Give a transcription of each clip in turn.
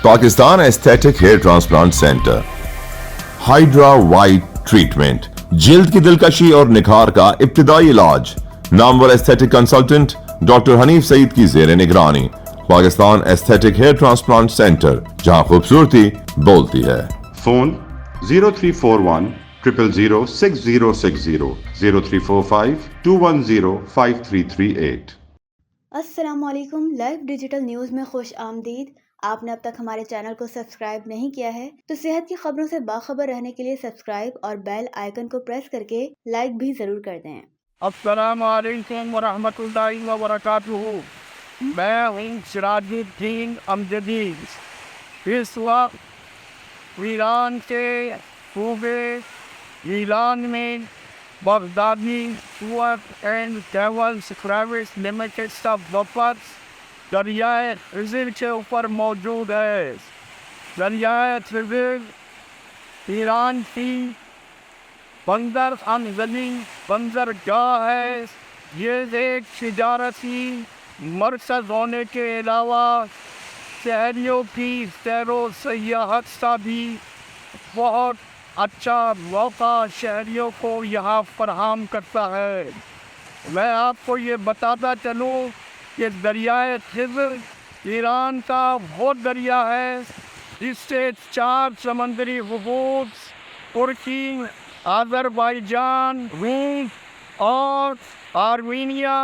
Pakistan aesthetic hair transplant centre. Hydra white treatment, जिल्द की दिलकशी और निखार का इब्तिदाई इलाज। नामवर aesthetic consultant doctor Hanif Saeed की जेर निगरानी। Pakistan aesthetic hair transplant centre, जहां खूबसूरती बोलती है। फोन 0341 000 6060 0345 210 5338। अस्सलामुअलैकुम। लाइव डिजिटल न्यूज़ में खुश आमदीद। आपने अब तक हमारे चैनल को सब्सक्राइब नहीं किया है तो सेहत की खबरों से बाखबर रहने के लिए सब्सक्राइब और बेल आइकन को प्रेस करके लाइक भी ज़रूर कर दें। अस्सलाम वालेकुम वरहमतुल्लाहि व बरकातुहू। मैं हूँ सिराजुद्दीन अमजदी। इस वक्त ईरान के सूबे ईरान में Baghdadi tour and travels private limited का वफद दरियाए खिज़र के ऊपर मौजूद है। दरियाए खिज़र ईरान की बंदर अनजली बंदरगाह है। ये एक तिजारती मरकज़ होने के अलावा शहरियों की सैरो सयाहत का भी बहुत अच्छा मौका शहरियों को यहाँ फराहम करता है। मैं आपको ये बताता चलूँ कि दरियाए खिज़र ईरान का वो दरिया है जिससे 4 समंदरी हदूद तुर्की, आज़रबाईजान, रूस और आर्मीनिया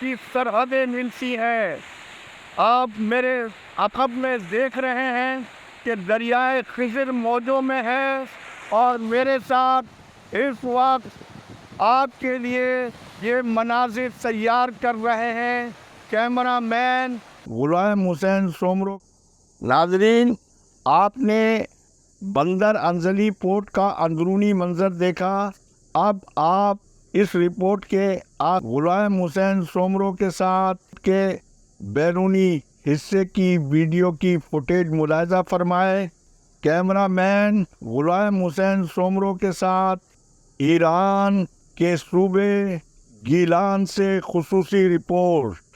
की सरहदें मिलती हैं। आप मेरे अखब में देख रहे हैं कि दरियाए खिज़र मौजों में है और मेरे साथ इस वक्त आपके लिए ये मनाज़िर तैयार कर रहे हैं कैमरा मैन गुलाम हुसैन सोमरो। नाज़रीन, आपने बंदर अंजली पोर्ट का अंदरूनी मंजर देखा। अब आप इस रिपोर्ट के आप गुलाम हुसैन सोमरो के साथ के बैरूनी हिस्से की वीडियो की फुटेज मुलाहिजा फरमाए। कैमरा मैन गुलाम हुसैन सोमरो के साथ ईरान के सूबे गीलान से खुसूसी रिपोर्ट।